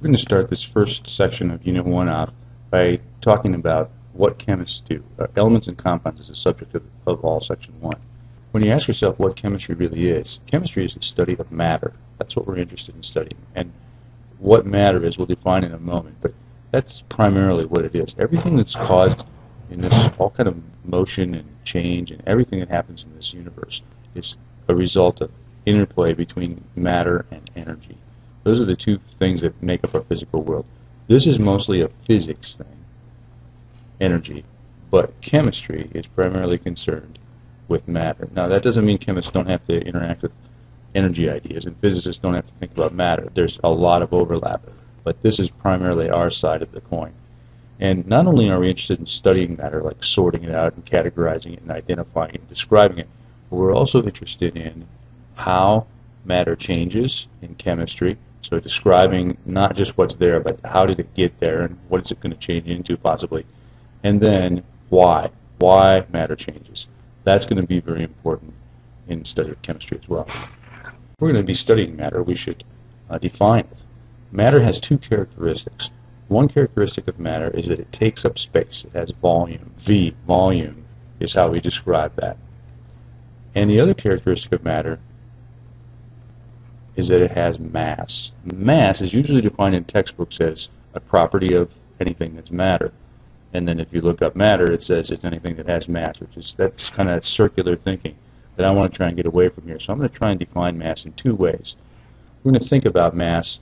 We're going to start this first section of Unit 1 off by talking about what chemists do. Elements and compounds is the subject of all Section 1. When you ask yourself what chemistry really is, chemistry is the study of matter. That's what we're interested in studying. And what matter is we'll define in a moment, but that's primarily what it is. Everything that's caused in this, all kind of motion and change and everything that happens in this universe is a result of interplay between matter and energy. Those are the two things that make up our physical world. This is mostly a physics thing, energy, but chemistry is primarily concerned with matter. Now, that doesn't mean chemists don't have to interact with energy ideas, and physicists don't have to think about matter. There's a lot of overlap, but this is primarily our side of the coin. And not only are we interested in studying matter, like sorting it out and categorizing it and identifying it and describing it, but we're also interested in how matter changes in chemistry. So describing not just what's there, but how did it get there and what is it going to change into possibly. And then why matter changes. That's going to be very important in the study of chemistry as well. If we're going to be studying matter, we should define it. Matter has two characteristics. One characteristic of matter is that it takes up space. It has volume. V, volume, is how we describe that. And the other characteristic of matter is that it has mass. Mass is usually defined in textbooks as a property of anything that's matter. And then if you look up matter, it says it's anything that has mass, that's kind of circular thinking that I want to try and get away from here. So I'm going to try and define mass in two ways. We're going to think about mass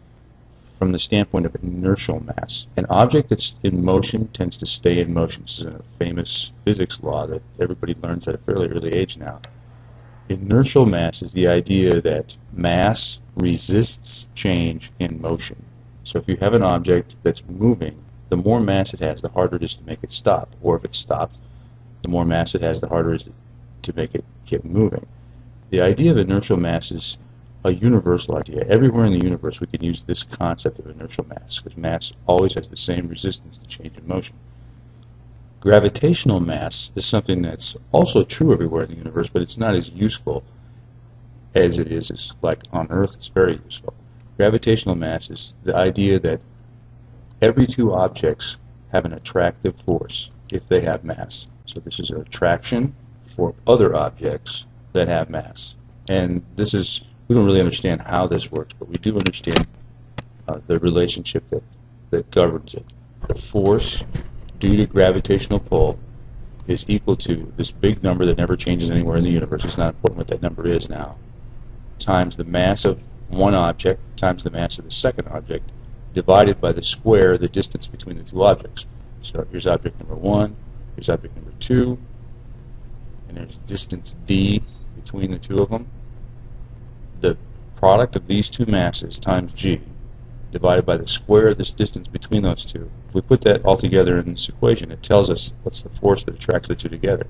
from the standpoint of inertial mass. An object that's in motion tends to stay in motion. This is a famous physics law that everybody learns at a fairly early age now. Inertial mass is the idea that mass resists change in motion. So if you have an object that's moving, the more mass it has, the harder it is to make it stop. Or if it stops, the more mass it has, the harder it is to make it keep moving. The idea of inertial mass is a universal idea. Everywhere in the universe we can use this concept of inertial mass, because mass always has the same resistance to change in motion. Gravitational mass is something that's also true everywhere in the universe, but it's not as useful as it is like on Earth. It's very useful. Gravitational mass is the idea that every two objects have an attractive force if they have mass. So this is an attraction for other objects that have mass. And this is, we don't really understand how this works, but we do understand the relationship that governs it. The force due to gravitational pull is equal to this big number that never changes anywhere in the universe. It's not important what that number is now, times the mass of one object times the mass of the second object, divided by the square of the distance between the two objects. So here's object number 1, here's object number 2, and there's distance d between the two of them. The product of these two masses times g divided by the square of this distance between those two. If we put that all together in this equation, it tells us what's the force that attracts the two together.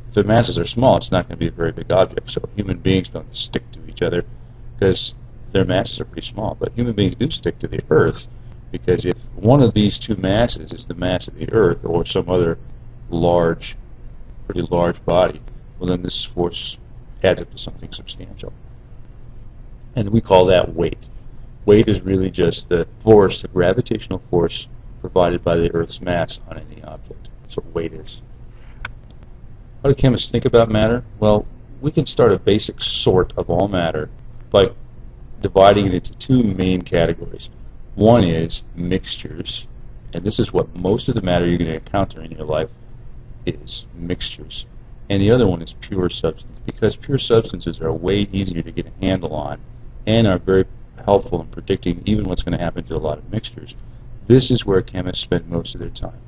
If the masses are small, it's not going to be a very big object. So human beings don't stick to each other because their masses are pretty small. But human beings do stick to the Earth, because if one of these two masses is the mass of the Earth or some other pretty large body, well, then this force adds up to something substantial. And we call that weight. Weight is really just the force, the gravitational force provided by the Earth's mass on any object. That's what weight is. How do chemists think about matter? Well, we can start a basic sort of all matter by dividing it into two main categories. One is mixtures, and this is what most of the matter you're going to encounter in your life is, mixtures. And the other one is pure substance, because pure substances are way easier to get a handle on and are very helpful in predicting even what's going to happen to a lot of mixtures. This is where chemists spend most of their time.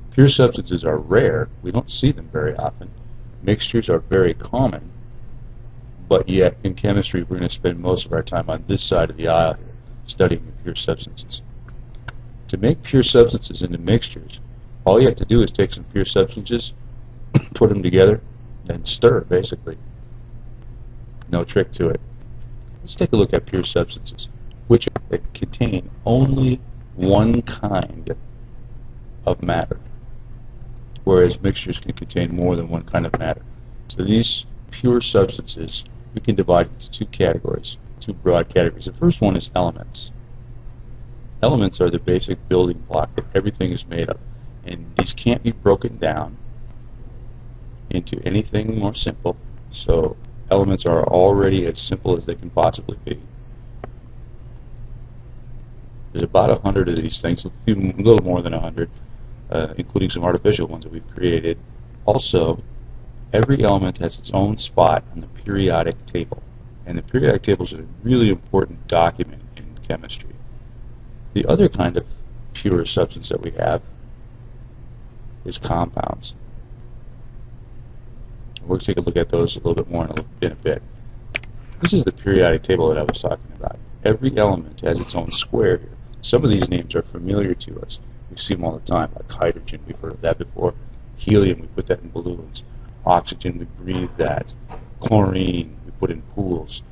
Pure substances are rare. We don't see them very often. Mixtures are very common, but yet in chemistry we're going to spend most of our time on this side of the aisle here, studying pure substances. To make pure substances into mixtures, all you have to do is take some pure substances, put them together, and stir, basically. No trick to it. Let's take a look at pure substances, which contain only one kind of matter, whereas mixtures can contain more than one kind of matter. So these pure substances we can divide into two categories, two broad categories. The first one is elements. Elements are the basic building block that everything is made of, and these can't be broken down into anything more simple. So elements are already as simple as they can possibly be. There's about 100 of these things, a little more than 100, including some artificial ones that we've created. Also, every element has its own spot on the periodic table, and the periodic table is a really important document in chemistry. The other kind of pure substance that we have is compounds. We'll take a look at those a little bit more in a bit. This is the periodic table that I was talking about. Every element has its own square here. Some of these names are familiar to us. We see them all the time, like hydrogen, we've heard of that before. Helium, we put that in balloons. Oxygen, we breathe that. Chlorine, we put in pools.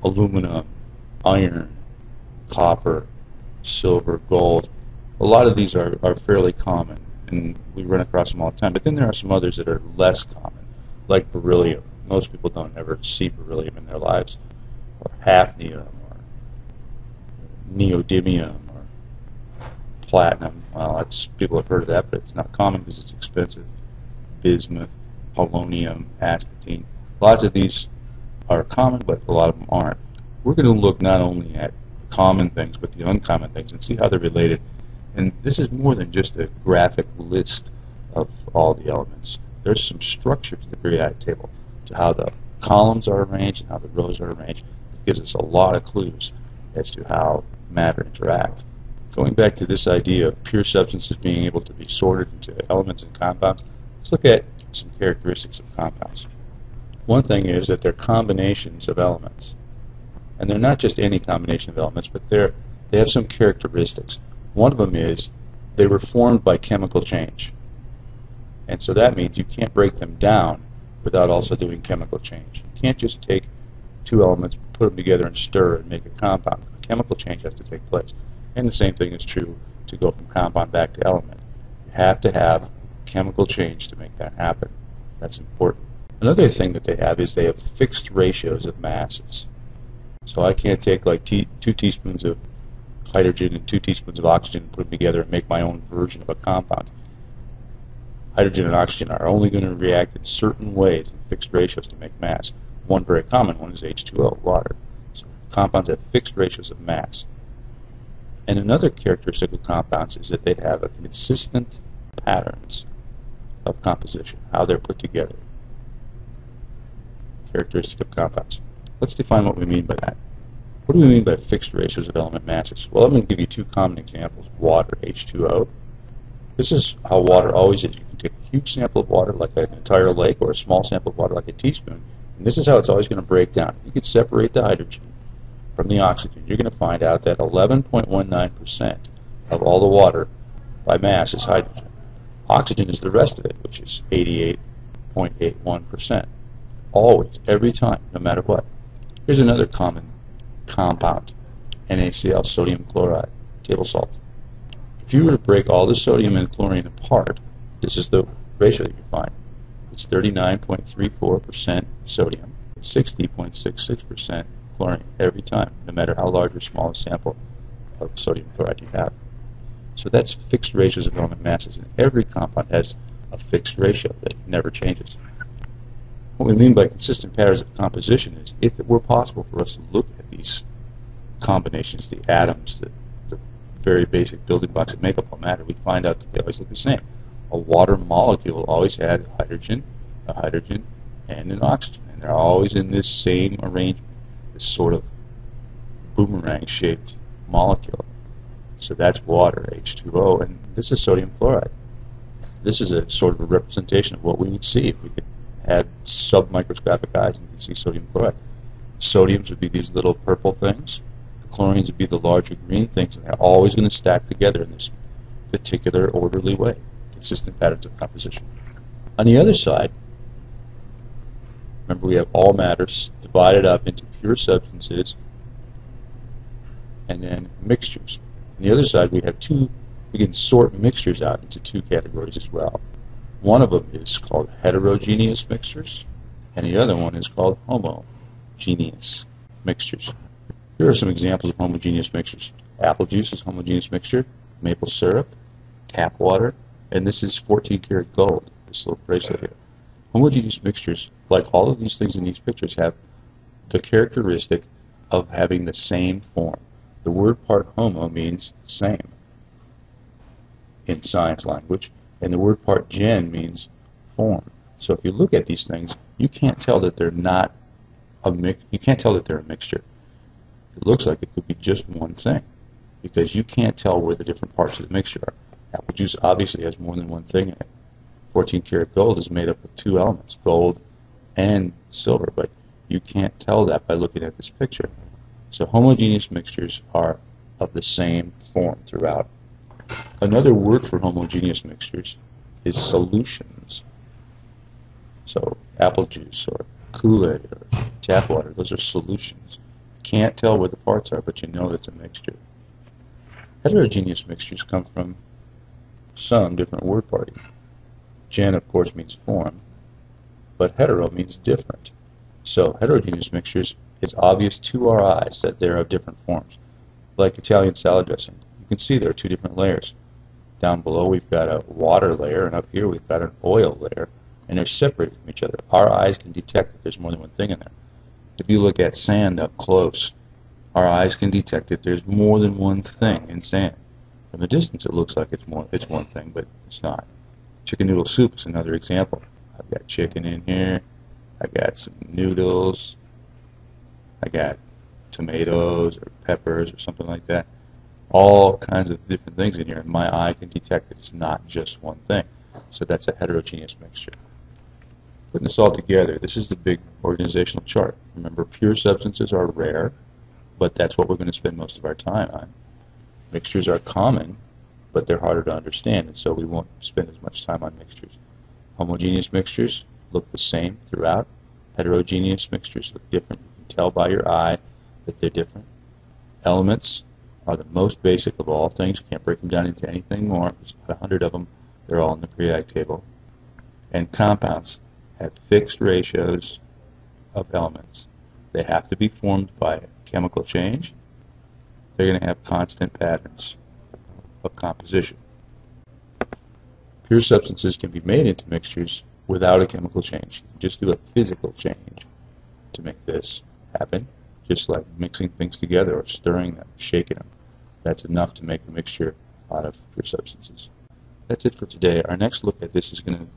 Aluminum, iron, copper, silver, gold. A lot of these are fairly common, and we run across them all the time. But then there are some others that are less common, like beryllium. Most people don't ever see beryllium in their lives, or hafnium, or neodymium, or platinum. Well, people have heard of that, but it's not common because it's expensive. Bismuth, polonium, astatine. Lots of these are common, but a lot of them aren't. We're going to look not only at common things, but the uncommon things, and see how they're related. And this is more than just a graphic list of all the elements. There's some structure to the periodic table, to how the columns are arranged and how the rows are arranged. It gives us a lot of clues as to how matter interacts. Going back to this idea of pure substances being able to be sorted into elements and compounds, let's look at some characteristics of compounds. One thing is that they're combinations of elements. And they're not just any combination of elements, but they have some characteristics. One of them is they were formed by chemical change. And so that means you can't break them down without also doing chemical change. You can't just take two elements, put them together and stir and make a compound. A chemical change has to take place. And the same thing is true to go from compound back to element. You have to have chemical change to make that happen. That's important. Another thing that they have is they have fixed ratios of masses. So I can't take like 2 teaspoons of hydrogen and 2 teaspoons of oxygen and put them together and make my own version of a compound. Hydrogen and oxygen are only going to react in certain ways in fixed ratios to make mass. One very common one is H2O, water. So compounds have fixed ratios of mass. And another characteristic of compounds is that they have a consistent patterns of composition, how they're put together. Characteristic of compounds. Let's define what we mean by that. What do we mean by fixed ratios of element masses? Well, I'm going to give you 2 common examples. Water, H2O. This is how water always is. You can take a huge sample of water like an entire lake, or a small sample of water like a teaspoon, and this is how it's always going to break down. You can separate the hydrogen from the oxygen. You're going to find out that 11.19% of all the water by mass is hydrogen. Oxygen is the rest of it, which is 88.81%. Always, every time, no matter what. Here's another common compound, NaCl, sodium chloride, table salt. If you were to break all the sodium and chlorine apart, this is the ratio that you find. It's 39.34% sodium, 60.66% chlorine every time, no matter how large or small a sample of sodium chloride you have. So that's fixed ratios of element masses, and every compound has a fixed ratio that never changes. What we mean by consistent patterns of composition is if it were possible for us to look at these combinations, the atoms, the very basic building blocks that make up all matter, we'd find out that they always look the same. A water molecule always had a hydrogen, and an oxygen, and they're always in this same arrangement, this sort of boomerang-shaped molecule. So that's water, H2O, and this is sodium chloride. This is a sort of a representation of what we would see if we could had submicroscopic eyes and you could see sodium chloride. Sodiums would be these little purple things. The chlorines would be the larger green things, and they're always going to stack together in this particular orderly way. Consistent patterns of composition. On the other side, remember we have all matter divided up into pure substances and then mixtures. On the other side, we can sort mixtures out into 2 categories as well. One of them is called heterogeneous mixtures, and the other one is called homogeneous mixtures. Here are some examples of homogeneous mixtures. Apple juice is homogeneous mixture, maple syrup, tap water, and this is 14 karat gold, this little bracelet here. Homogeneous mixtures, like all of these things in these pictures, have the characteristic of having the same form. The word part homo means same in science language, and the word part gen means form. So if you look at these things, you can't tell that they're not you can't tell that they're a mixture. It looks like it could be just one thing, because you can't tell where the different parts of the mixture are. Apple juice obviously has more than one thing in it. 14 karat gold is made up of two elements, gold and silver, but you can't tell that by looking at this picture. So homogeneous mixtures are of the same form throughout. Another word for homogeneous mixtures is solutions. So apple juice or Kool-Aid or tap water, those are solutions. Can't tell where the parts are, but you know it's a mixture. Heterogeneous mixtures come from some different word party. Gen, of course, means form, but hetero means different. So heterogeneous mixtures, it's obvious to our eyes that they're of different forms. Like Italian salad dressing, you can see there are two different layers. Down below we've got a water layer, and up here we've got an oil layer, and they're separated from each other. Our eyes can detect that there's more than one thing in there. If you look at sand up close, our eyes can detect that there's more than one thing in sand. From a distance it looks like it's one thing, but it's not. Chicken noodle soup is another example. I've got chicken in here, I've got some noodles, I got tomatoes or peppers or something like that. All kinds of different things in here, and my eye can detect that it's not just one thing. So that's a heterogeneous mixture. Putting this all together, this is the big organizational chart. Remember, pure substances are rare, but that's what we're going to spend most of our time on. Mixtures are common, but they're harder to understand, and so we won't spend as much time on mixtures. Homogeneous mixtures look the same throughout. Heterogeneous mixtures look different. You can tell by your eye that they're different. Elements are the most basic of all things. Can't break them down into anything more. There's about 100 of them. They're all in the periodic table. And compounds have fixed ratios of elements. They have to be formed by chemical change. They're going to have constant patterns of composition. Pure substances can be made into mixtures without a chemical change. You just do a physical change to make this happen, just like mixing things together or stirring them, shaking them. That's enough to make a mixture out of pure substances. That's it for today. Our next look at this is going to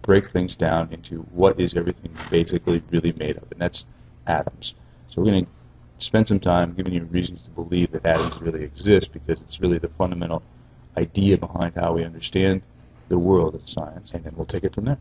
break things down into what is everything basically really made of, and that's atoms. So we're going to spend some time giving you reasons to believe that atoms really exist, because it's really the fundamental idea behind how we understand the world of science, and then we'll take it from there.